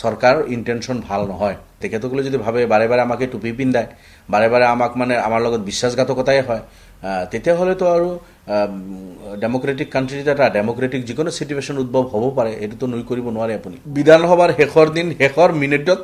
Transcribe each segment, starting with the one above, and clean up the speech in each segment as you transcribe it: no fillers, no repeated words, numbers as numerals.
সৰকাৰ intention ভাল নহয় তেখেতসকলে যদি ভাবে বাৰে বাৰে আমাকে টুপি পিন্ধায় বাৰে বাৰে আমাক মানে আমাৰ লগত বিশ্বাসঘাতকতাই হয় তেতিয়াহ'লেতো আৰু ডেমক্ৰেটিক কাণ্ট্ৰিত এটা ডেমক্ৰেটিক যিকোনো চিটুৱেশ্যন উদ্ভৱ হ'ব পাৰে এইটোতো নুই কৰিব নোৱাৰে আপুনি বিধানসভাৰ শেষৰ মিনিটত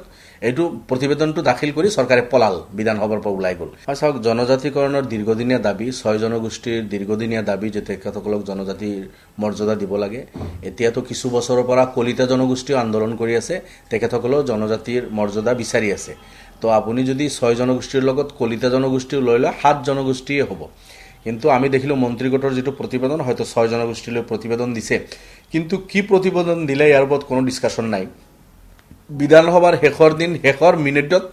এইটো প্ৰতিবেদনটো দাখিল কৰি চৰকাৰে পলাল বিধানসভাৰ পৰা ওলাই গ'ল চাওক জনজাতিকৰণৰ দীৰ্ঘদিনীয়া দাবী 6 জনগোষ্ঠীৰ দীৰ্ঘদিনীয়া দাবী যে তেখেতসকলক জনজাতিৰ মৰ্যাদা দিব লাগে এতিয়াতো কিছু বছৰৰ পৰা কলিতা জনগোষ্ঠীও আন্দোলন কৰি আছে তেখেতসকলেও জনজাতিৰ মৰ্যাদা বিচাৰি আছে তো আপুনি যদি 6 জনগোষ্ঠীৰ লগত কলিতা জনগোষ্ঠীও লৈ লয় 7 জনগোষ্ঠীয়ে হ'ব কিন্তু আমি দেখিলোঁ মন্ত্ৰীগোটৰ যিটো প্ৰতিবেদন হয়তো 6 জনগোষ্ঠীলৈ প্ৰতিবেদন দিছে কিন্তু কি প্ৰতিবেদন দিলে ইয়াৰ ওপৰত কোনো ডিছকাশ্যন নাই বিধানসভাৰ শেষৰ মিনিটত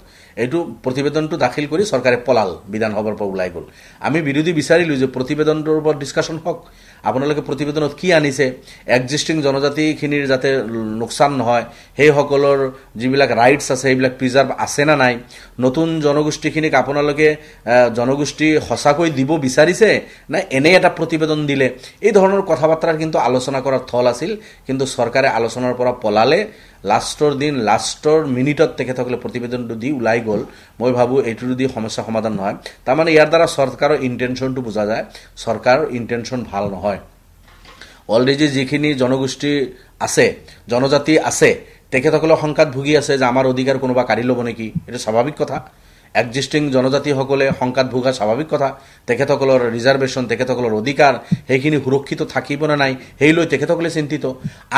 এইটো প্ৰতিবেদনটো দাখিল কৰি চৰকাৰে পলাল বিধানসভাৰ পৰা ওলাই গ'ল আমি বিৰোধী বিচাৰিলোঁ যে প্ৰতিবেদনটোৰ ওপৰত ডিছকাশ্যন হওক আপোনালোকে প্ৰতিবেদনত কি আনিছে এক্সিষ্টিং জনজাতিখিনিৰ যাতে লোকচান নহয় সেইসকলৰ যিবিলাক ৰাইটছ আছে সেইবিলাক প্ৰিজাৰ্ভ আছে না নাই নতুন জনগোষ্ঠীখিনিক আপোনালোকে জনগোষ্ঠী সঁচাকৈ দিব বিচাৰিছে না এনে এটা প্ৰতিবেদন দিলে এই ধৰণৰ কথা বাৰ্তাৰ কিন্তু আলোচনা কৰাৰ থল আছিল কিন্তু চৰকাৰে আলোচনাৰ পৰা পলালে লাষ্টৰ মিনিটত তেখেতসকলে প্ৰতিবেদনটো দি ওলাই গ'ল মই ভাবোঁ এইটো যদি সমস্যা সমাধান নহয় তাৰমানে ইয়াৰ দ্বাৰা চৰকাৰৰ ইণ্টেনশ্যনটো বুজা যায় চৰকাৰৰ ইণ্টেনশ্যন ভাল নহয় অলৰেডি যিখিনি জনগোষ্ঠী আছে জনজাতি আছে তেখেতসকলে শংকাত ভুগি আছে যে আমাৰ অধিকাৰ কোনোবা কাঢ়ি ল'ব নেকি এইটো স্বাভাৱিক কথা এক্সিষ্টিং জনজাতিসকলে শংকাত ভোগা স্বাভাৱিক কথা তেখেতসকলৰ ৰিজাৰ্ভেশ্যন তেখেতসকলৰ অধিকাৰ সেইখিনি সুৰক্ষিত থাকিব নে নাই সেই লৈ তেখেতসকলে চিন্তিত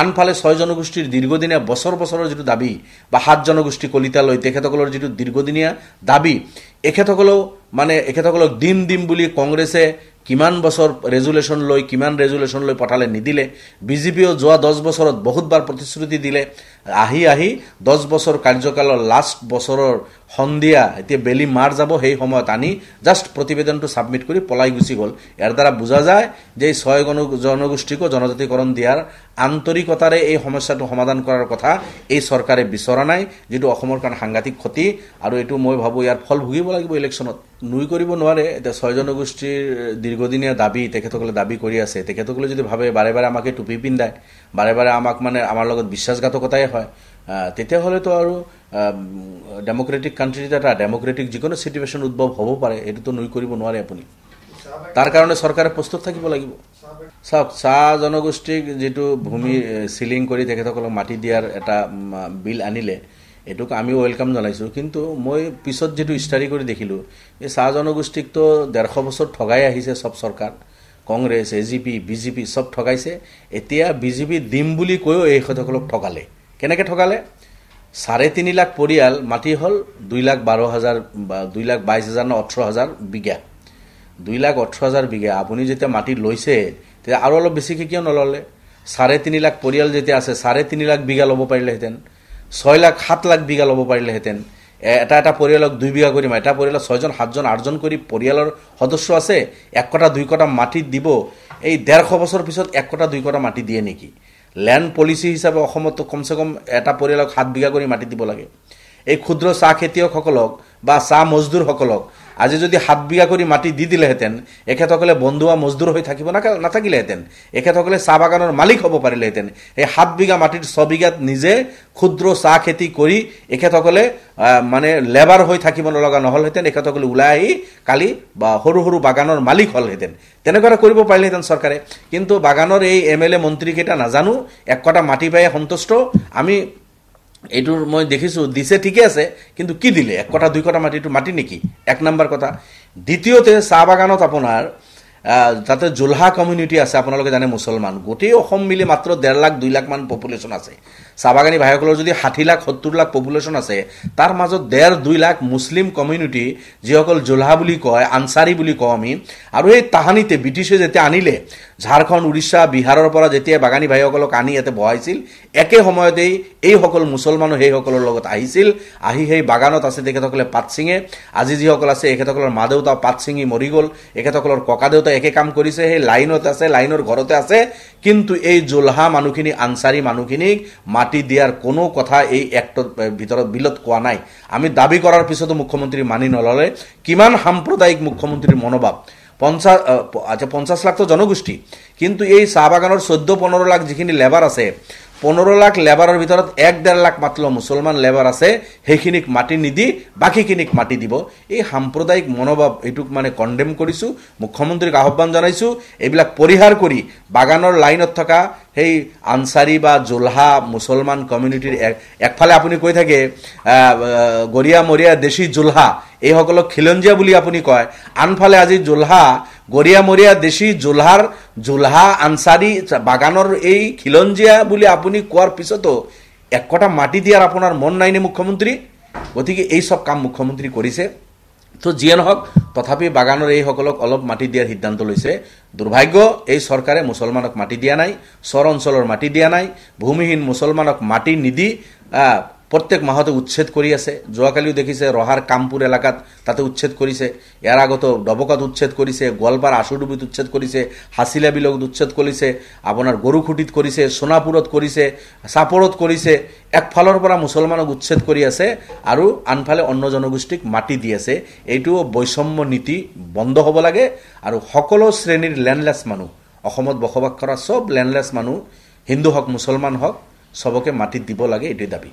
আনফালে 6 জনগোষ্ঠীৰ দীৰ্ঘদিনীয়া বছৰৰ যিটো দাবী বা 7 জনগোষ্ঠী কলিতা লৈ তেখেতসকলৰ যিটো দীৰ্ঘদিনীয়া দাবী এখেতসকলক দিম বুলি কংগ্ৰেছে কিমান বছৰ ৰেজুলেশ্যন লৈ পঠালে নিদিলে বিজেপিও যোৱা 10 বছৰত বহুতবাৰ প্ৰতিশ্ৰুতি দিলে আহি 10 বছৰ কাৰ্যকালৰ লাষ্ট বছৰৰ সন্ধিয়া এতিয়া বেলি মাৰ যাব সেই সময়ত আনি জাষ্ট প্ৰতিবেদনটো সাবমিট কৰি পলাই গুচি গ'ল ইয়াৰ দ্বাৰা বুজা যায় যে 6 জনগোষ্ঠীকো জনজাতিকৰণ দিয়াৰ আন্তৰিকতাৰে এই সমস্যাটো সমাধান কৰাৰ কথা এই চৰকাৰে বিচৰা নাই যেটো অসমৰ কাৰণে সাংঘাতিক ক্ষতি আৰু এটো মই ভাবো ইয়াৰ ফল ভুগিব লাগিব ইলেকশ্যনত নুই কৰিব নোৱাৰে এটা 6 জনগোষ্ঠীৰ দীৰ্ঘদিনীয়া দাবী তেখেতসকলে দাবী কৰি আছে তেখেতসকলে যদি ভাবে বাৰে বাৰে আমাকে টুপি পিন্ধায় বাৰে বাৰে আমাক মানে আমাৰ লগত বিশ্বাসঘাতকতাই হয় তেতিয়াহ'লেতো আৰু ডেমক্ৰেটিক কাণ্ট্ৰিত এটা ডেমক্ৰেটিক যিকোনো চিটুৱেশ্যন উদ্ভৱ হ'ব পাৰে এইটোতো নুই কৰিব নোৱাৰে আপুনি তাৰ কাৰণে চৰকাৰে প্ৰস্তুত থাকিব লাগিব চাওক চাহ জনগোষ্ঠীক যেটো ভূমি সিলিং কৰি তেখেতসকলক মাটি দিয়াৰ এটা বিল আনিলে এটুক আমি ওয়েলকাম জনাইছো কিন্তু মই পিছত যেটো ষ্টাডি কৰি দেখিলো এই চাহ জনগোষ্ঠীক তো 150 বছৰ ঠগাই আহিছে সব চৰকাৰ কংগ্ৰেছ এজিপি বিজেপি সব ঠগাইছে এতিয়া বিজেপি দিম বুলি কৈও এই খতকলক ঠগালে কেনেকে ঠগালে 3.5 লাখ পৰিয়াল মাটি হল 2,12,000 বা 2,22,000 না 18,000 বিঘা 2,18,000 বিঘা আপুনি যেতিয়া মাটি লৈছে তে আৰু অলপ বেছি কিয় নললে 3.5 লাখ পৰিয়াল যেতিয়া আছে 3.5 লাখ বিঘা লব পাৰিলেহেতেন 6 লাখ 7 লাখ বিঘা লব পাৰিলেহেতেন এটা পৰিয়ালক 2 বিঘা কৰি এটা পৰিয়ালক 6 জন 7 জন 8 জন কৰি পৰিয়ালৰ সদস্য আছে 1 কটা 2 কটা মাটি দিব এই 150 বছৰ পিছত 1 কটা 2 কটা মাটি দিয়ে নেকি ল্যান্ড পলিসি হিসাবে অসমত কমসে কম এটা পৰিয়ালক 7 বিঘা কৰি মাটি দিব লাগে এই ক্ষুদ্ৰ চাহ খেতিয়কসকলক বা চাহ মজদুৰ সকলক আজি যদি 7 বিঘা কৰি মাটি দি দিলেহেতেন এখেতসকলে বন্ধুৱা মজদুৰ হৈ থাকিব না থাকিলেহেতেন এখেতসকলে চাহ বাগানৰ মালিক হ'ব পাৰিলেহেতেন এই 7 বিঘা মাটিৰ 6 বিঘাত নিজে ক্ষুদ্ৰ চাহ খেতি কৰি এখেতসকলে মানে লেবাৰ হৈ থাকিব লগা নহলহেতেন এখেতসকলে উলাই আহি কালি বা সৰু বাগানৰ মালিক হলহেতেন তেনেকৈ কৰিব পাৰিলেহেতেন চৰকাৰে কিন্তু বাগানৰ এই এমএলএ মন্ত্ৰী কেটা নাজানো এক কটা মাটি পায় সন্তুষ্ট আমি এটোৰ মই দেখিছো দিছে ঠিকে আছে কিন্তু কি দিলে 1 কটা 2 কটা মাটি নেকি এক নাম্বার কথা দ্বিতীয়তে চাহ বাগানত আপোনাৰ তাতে জুলহা কমিউনিটি আছে আপোনালোকে জানে মুছলমান গোটেই অসম মিলি মাত্ৰ 1.5 লাখ 2 লাখ মান পপুলেশন আছে চাহবাগানী ভাইসকলৰ যদি 60 লাখ 70 লাখ পপুলেশন আছে তাৰ মাজত 1.5-2 লাখ মুসলিম কমিউনিটি যিসকল জুলহা বুলি কয় আনসাৰী বুলি কওঁ আমি আৰু এই তাহানিতে ব্ৰিটিছে যেতিয়া আনিলে ঝাৰখণ্ড উৰিষ্যা বিহাৰৰ পৰা যেতিয়া বাগানী ভাইসকলক আনি ইয়াতে বহাইছিল একে সময়তেই এই সকল মুছলমান সেই সকলৰ লগত আহিছিল আহি সেই বাগানত আছে তেখেতসকলে পাত সিঙে আজি যিসকল আছে এখেতসকলৰ মা দেউতা পাত সিঙি মৰি গল এখেতসকলৰ ককা দেউতা একে কাম কৰিছে সেই লাইনত আছে লাইনৰ ঘৰতে আছে কিন্তু এই জুলহা মানুহখিনি আনসাৰী মানুহখিনিক মাটি দিয়াৰ কোনো কথা এই এক্টৰ ভিতৰত বিলত কোৱা নাই আমি দাবী কৰাৰ পিছতো মুখ্যমন্ত্ৰী মানি নললে কিমান সাম্প্ৰদায়িক মুখ্যমন্ত্ৰীৰ মনোভাৱ 50 লাখ তো জনগোষ্ঠী কিন্তু এই চাহ বাগানৰ 14-15 লাখ যিখিনি লেবাৰ আছে 15 লাখ লেবাৰৰ ভিতৰত 1.5 লাখ মাত্ৰ মুছলমান লেবাৰ আছে, সেইখিনিক মাটি নিদি বাকীখিনিক মাটি দিব। এই সাম্প্ৰদায়িক মনোভাৱ এইটোক মানে কণ্ডেম কৰিছোঁ, মুখ্যমন্ত্ৰীক আহ্বান জনাইছোঁ এইবিলাক পৰিহাৰ কৰি বাগানৰ লাইনত থকা সেই আনচাৰী বা জোলহা মুছলমান কমিউনিটিৰ একফালে আপুনি কৈ থাকে গৰিয়া মৰিয়া দেশী জোলহা, এইসকলক খিলঞ্জীয়া বুলি আপুনি কয়, আনফালে আজি জোলহা গৰিয়া মৰিয়া দেশী জোলহা আনচাৰী বাগানৰ এই খিলঞ্জীয়া বুলি আপুনি কোৱাৰ পিছতো এক কটা মাটি দিয়াৰ আপোনাৰ মন নাইনে মুখ্যমন্ত্ৰী? গতিকে এই সব কাম মুখ্যমন্ত্ৰী কৰিছে। তো যিয়ে নহওক তথাপি বাগানৰ এইসকলক অলপ মাটি দিয়াৰ সিদ্ধান্ত লৈছে। দুৰ্ভাগ্য, এই চৰকাৰে মুছলমানক মাটি দিয়া নাই, চৰ অঞ্চলৰ মাটি দিয়া নাই, ভূমিহীন মুছলমানক মাটি নিদি প্ৰত্যেক মাহতে উচ্ছেদ কৰি আছে। যোৱাকালিও দেখিছে ৰহাৰ কামপুৰ এলেকাত তাতে উচ্ছেদ কৰিছে, ইয়াৰ আগত ডবকাত উচ্ছেদ কৰিছে, গোৱালপাৰ আশুডুবিত উচ্ছেদ কৰিছে, হাছিলা বিলত উচ্ছেদ কৰিছে, আপোনাৰ গৰুখুটিত কৰিছে, সোণাপুৰত কৰিছে, চাপৰত কৰিছে। একফালৰ পৰা মুছলমানক উচ্ছেদ কৰি আছে আৰু আনফালে অন্য জনগোষ্ঠীক মাটি দি আছে। এইটো বৈষম্য নীতি বন্ধ হ'ব লাগে আৰু সকলো শ্ৰেণীৰ লেণ্ডলেছ মানুহ, অসমত বসবাস কৰা সব লেণ্ডলেছ মানুহ, হিন্দু হওক মুছলমান হওক, সবকে মাটি দিব লাগে, এইটোৱে দাবী।